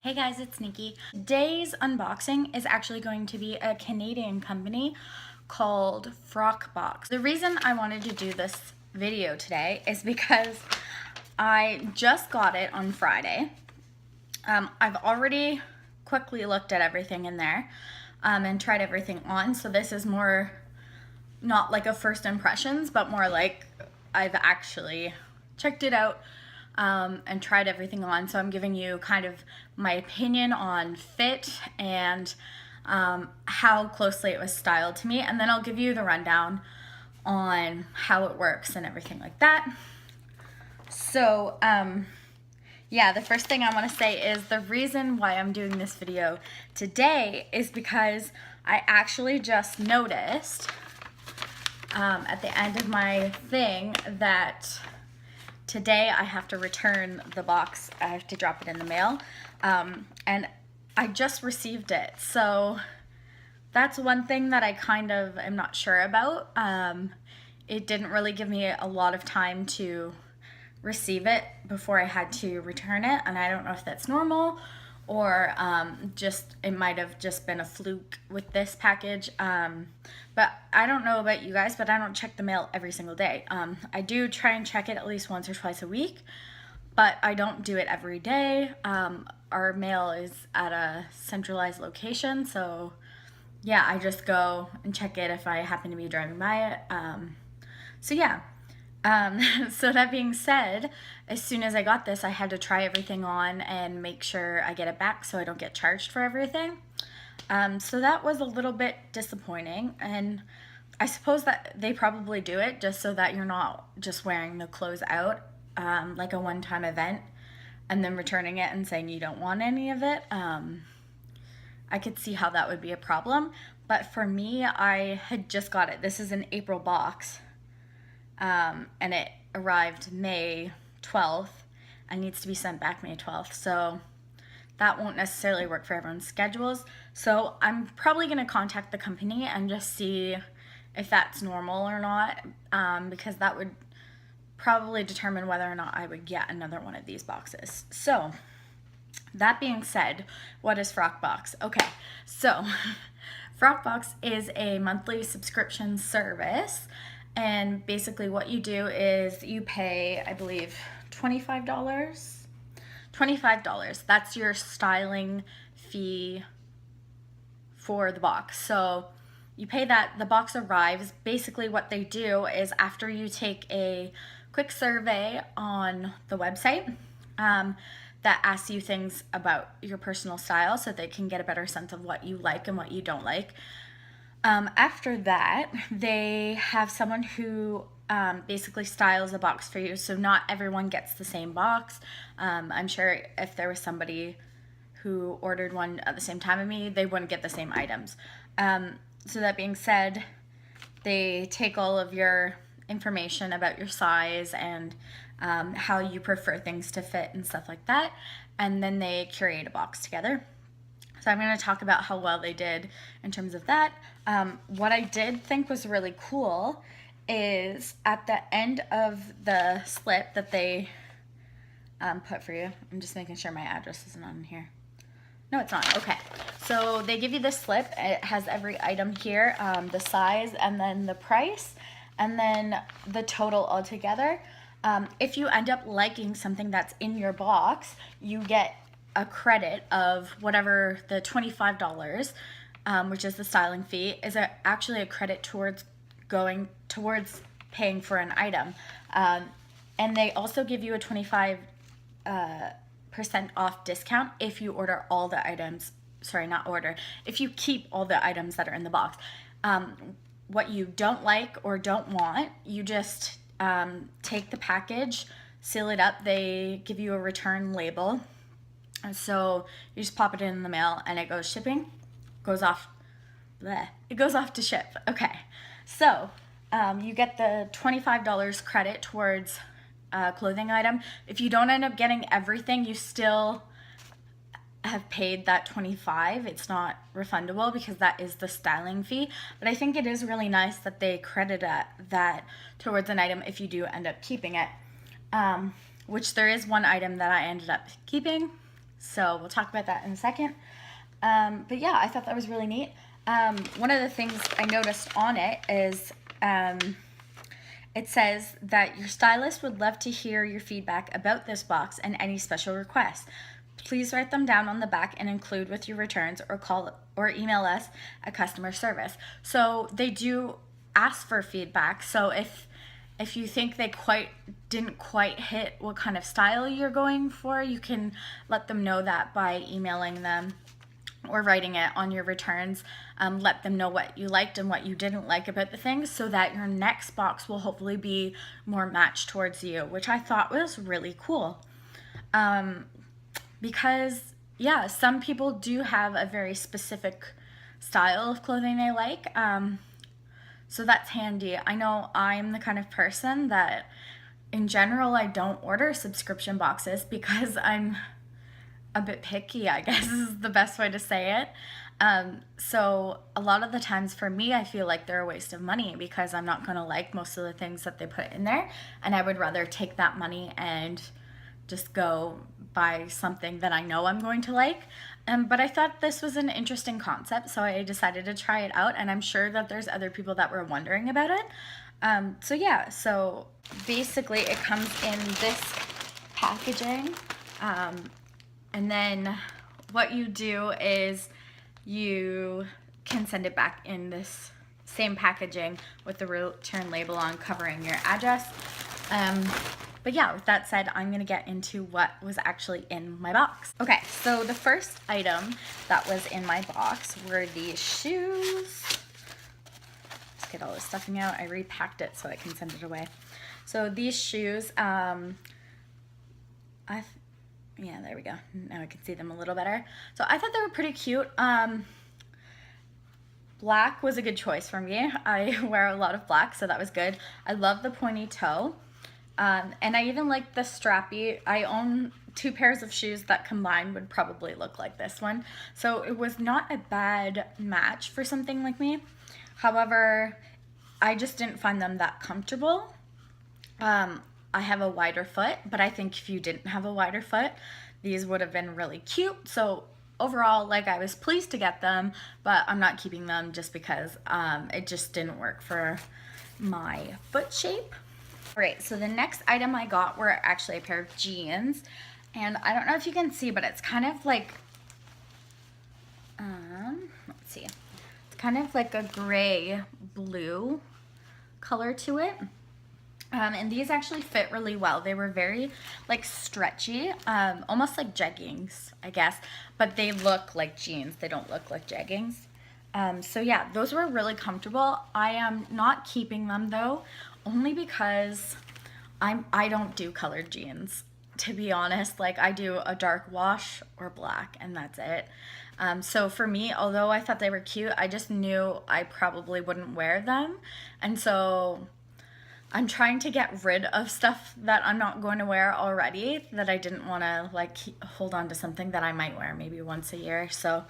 Hey guys, it's Nikki. Today's unboxing is actually going to be a Canadian unboxing is actually going to be a Canadian company called Frockbox. The reason I wanted to do this video today is because I just got it on Friday. I've already quickly looked at everything in there and tried everything on, so this is more not like a first impressions, but more like I've actually checked it out and tried everything on. So I'm giving you kind of my opinion on fit and how closely it was styled to me, and then I'll give you the rundown on how it works and everything like that. So yeah, the first thing I want to say is the reason why I'm doing this video today is because I actually just noticed at the end of my thing that today I have to return the box. I have to drop it in the mail, and I just received it. So that's one thing that I kind of am not sure about. It didn't really give me a lot of time to receive it before I had to return it, and I don't know if that's normal or just it might have just been a fluke with this package. But I don't know about you guys, but I don't check the mail every single day. I do try and check it at least once or twice a week, but I don't do it every day. Our mail is at a centralized location, so yeah, I just go and check it if I happen to be driving by it. So yeah. So that being said, as soon as I got this, I had to try everything on and make sure I get it back so I don't get charged for everything. So that was a little bit disappointing, and I suppose that they probably do it just so that you're not just wearing the clothes out like a one-time event and then returning it and saying you don't want any of it. I could see how that would be a problem, but for me, I had just got it. This is an April box, and it arrived May 12th and needs to be sent back May 12th. So that won't necessarily work for everyone's schedules. So I'm probably going to contact the company and just see if that's normal or not, because that would probably determine whether or not I would get another one of these boxes. So that being said, what is Frockbox? Okay, so Frockbox is a monthly subscription service, and basically what you do is you pay, I believe, $25. $25. That's your styling fee for the box. So you pay that, the box arrives. Basically what they do is after you take a quick survey on the website that asks you things about your personal style so they can get a better sense of what you like and what you don't like. After that, they have someone who basically styles a box for you, so not everyone gets the same box. I'm sure if there was somebody who ordered one at the same time as me, they wouldn't get the same items. So that being said, they take all of your information about your size and how you prefer things to fit and stuff like that, and then they curate a box together. So I'm going to talk about how well they did in terms of that. What I did think was really cool is at the end of the slip that they put for you. I'm just making sure my address isn't on here. No, it's not. Okay. So they give you this slip. It has every item here, the size, and then the price, and then the total altogether. If you end up liking something that's in your box, you get a credit of whatever the $25, which is the styling fee, is actually a credit towards going towards paying for an item. And they also give you a 25% off discount if you order all the items. Sorry, not order. If you keep all the items that are in the box. What you don't like or don't want, you just take the package, seal it up. They give you a return label. So you just pop it in the mail and it goes shipping, goes off, bleh, it goes off to ship. Okay, so you get the $25 credit towards a clothing item. If you don't end up getting everything, you still have paid that $25. It's not refundable because that is the styling fee. But I think it is really nice that they credit that towards an item if you do end up keeping it, which there is one item that I ended up keeping. So we'll talk about that in a second. But yeah, I thought that was really neat. One of the things I noticed on it is it says that your stylist would love to hear your feedback about this box and any special requests. Please write them down on the back and include with your returns, or call or email us at customer service. So they do ask for feedback. So if you think they didn't quite hit what kind of style you're going for, you can let them know that by emailing them or writing it on your returns. Let them know what you liked and what you didn't like about the things, so that your next box will hopefully be more matched towards you, which I thought was really cool. Because yeah, some people do have a very specific style of clothing they like. So that's handy. I know I'm the kind of person that in general I don't order subscription boxes because I'm a bit picky, I guess is the best way to say it. So a lot of the times for me, I feel like they're a waste of money because I'm not going to like most of the things that they put in there, and I would rather take that money and just go buy something that I know I'm going to like. But I thought this was an interesting concept, so I decided to try it out, and I'm sure that there's other people that were wondering about it. So yeah, so basically it comes in this packaging, and then what you do is you can send it back in this same packaging with the return label on, covering your address. But yeah, with that said, I'm gonna get into what was actually in my box. Okay, so the first item that was in my box were these shoes. Let's get all this stuffing out. I repacked it so I can send it away. So these shoes, yeah, there we go. Now I can see them a little better. So I thought they were pretty cute. Black was a good choice for me. I wear a lot of black, so that was good. I love the pointy toe. And I even like the strappy. I own 2 pairs of shoes that combined would probably look like this one. So it was not a bad match for something like me. However, I just didn't find them that comfortable. I have a wider foot, but I think if you didn't have a wider foot, these would have been really cute. So overall, like, I was pleased to get them, but I'm not keeping them just because it just didn't work for my foot shape. All right, so the next item I got were actually a pair of jeans, and I don't know if you can see, but it's kind of like, let's see, it's kind of like a gray blue color to it. And these actually fit really well. They were very like stretchy, almost like jeggings, I guess, but they look like jeans. They don't look like jeggings. So yeah, those were really comfortable. I am not keeping them though, only because I don't do colored jeans, to be honest. Like, I do a dark wash or black, and that's it. So for me, although I thought they were cute, I just knew I probably wouldn't wear them. And so I'm trying to get rid of stuff that I'm not going to wear already, that I didn't want to like hold on to something that I might wear maybe once a year. So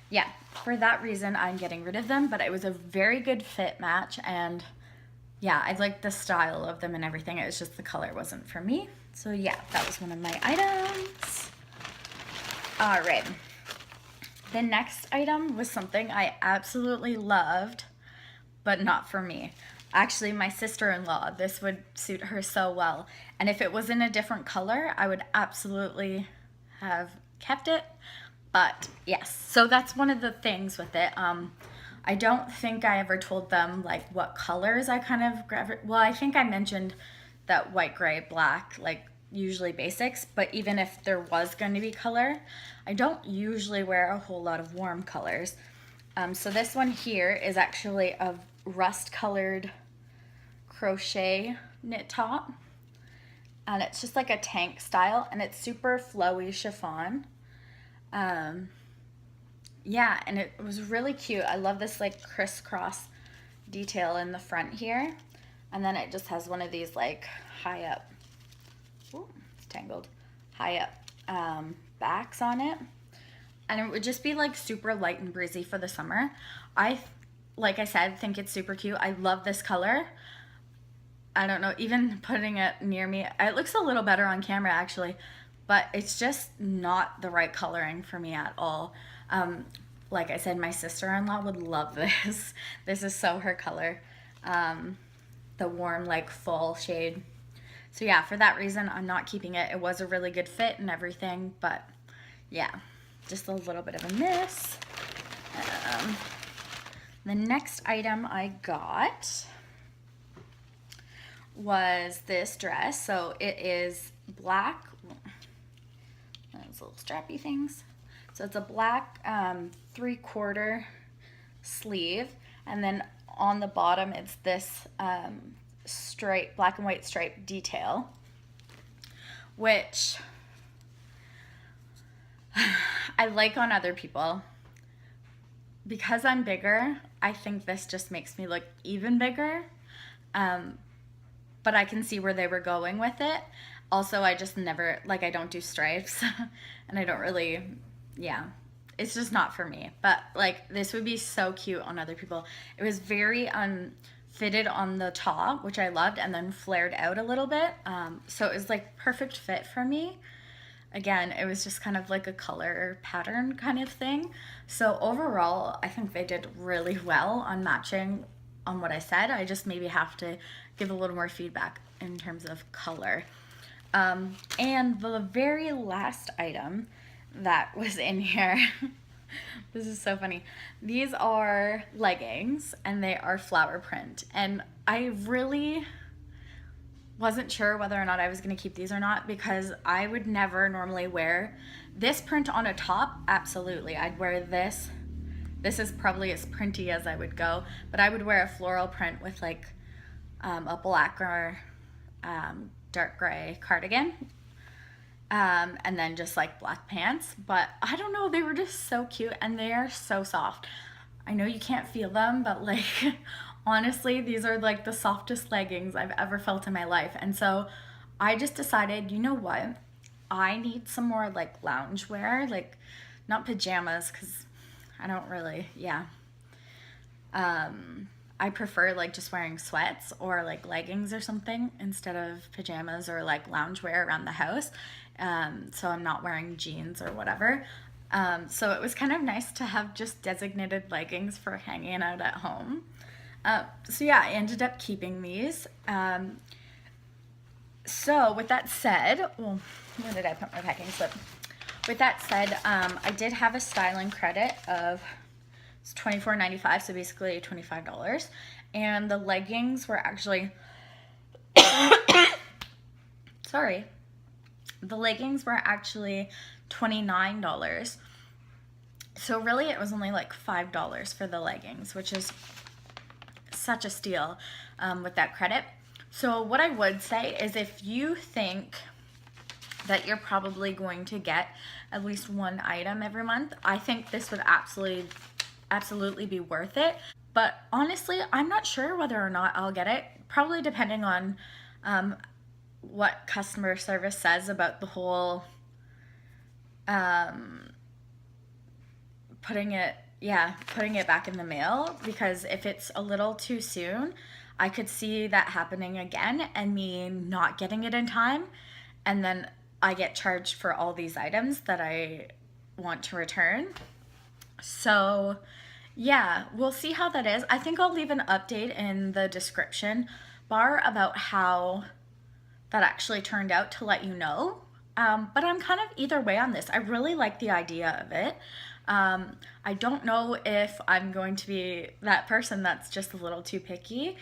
yeah, for that reason, I'm getting rid of them, but it was a very good fit match, and yeah, I liked the style of them and everything. It was just the color wasn't for me. So yeah, that was one of my items. All right. The next item was something I absolutely loved, but not for me. Actually, my sister-in-law, this would suit her so well. And if it was in a different color, I would absolutely have kept it. But yes, so that's one of the things with it. I don't think I ever told them like what colors I kind of well, I think I mentioned that white, gray, black, like usually basics, but even if there was going to be color, I don't usually wear a whole lot of warm colors. So this one here is actually a rust colored crochet knit top, and it's just like a tank style, and it's super flowy chiffon. Yeah, and it was really cute. I love this like crisscross detail in the front here, and then it just has one of these like high up, ooh, it's tangled, high up backs on it, and it would just be like super light and breezy for the summer. Like I said, think it's super cute. I love this color. I don't know, even putting it near me, it looks a little better on camera actually, but it's just not the right coloring for me at all. Like I said, my sister-in-law would love this. This is so her color. The warm, like, fall shade. So yeah, for that reason, I'm not keeping it. It was a really good fit and everything, but yeah, just a little bit of a miss. The next item I got was this dress. So it is black. Those little strappy things. So it's a black 3/4 sleeve, and then on the bottom it's this stripe, black and white stripe detail, which I like on other people. Because I'm bigger, I think this just makes me look even bigger, but I can see where they were going with it. Also, I just never, like, I don't do stripes, and I don't really, yeah, it's just not for me. But, like, this would be so cute on other people. It was very fitted on the top, which I loved, and then flared out a little bit. So it was, like, perfect fit for me. Again, it was just kind of like a color pattern kind of thing. So overall, I think they did really well on matching on what I said. I just maybe have to give a little more feedback in terms of color. And the very last item that was in here, this is so funny. These are leggings, and they are flower print. And I really wasn't sure whether or not I was going to keep these or not, because I would never normally wear this print on a top. Absolutely, I'd wear this. This is probably as printy as I would go, but I would wear a floral print with like a black or dark gray cardigan, and then just like black pants. But I don't know, they were just so cute, and they are so soft. I know you can't feel them, but like honestly, these are like the softest leggings I've ever felt in my life. And so I just decided, you know what? I need some more like lounge wear, like not pajamas, because I don't really, yeah. I prefer like just wearing sweats or like leggings or something instead of pajamas or like lounge wear around the house. So I'm not wearing jeans or whatever. So it was kind of nice to have just designated leggings for hanging out at home. So yeah, I ended up keeping these. So with that said, well, where did I put my packing slip? With that said, I did have a styling credit of $24.95, so basically $25. And the leggings were actually, sorry, the leggings were actually $29. So really it was only like $5 for the leggings, which is such a steal with that credit. So what I would say is, if you think that you're probably going to get at least one item every month, I think this would absolutely be worth it. But honestly, I'm not sure whether or not I'll get it, probably depending on what customer service says about the whole putting it back in the mail, because if it's a little too soon, I could see that happening again and me not getting it in time, and then I get charged for all these items that I want to return. So yeah, we'll see how that is. I think I'll leave an update in the description bar about how that actually turned out to let you know. But I'm kind of either way on this. I really like the idea of it. I don't know if I'm going to be that person that's just a little too picky.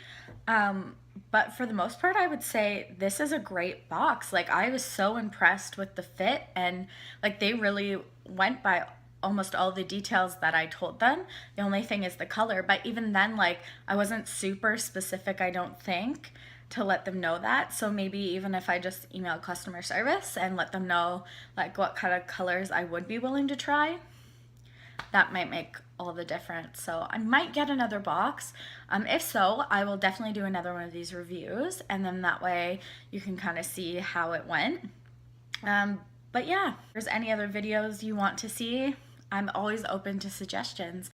But for the most part, I would say this is a great box. Like, I was so impressed with the fit, and like they really went by almost all the details that I told them. The only thing is the color, but even then, like, I wasn't super specific, I don't think, to let them know that. So maybe even if I just email customer service and let them know like what kind of colors I would be willing to try, that might make all the difference. So I might get another box. If so, I will definitely do another one of these reviews, and then that way you can kind of see how it went. But yeah, if there's any other videos you want to see, I'm always open to suggestions.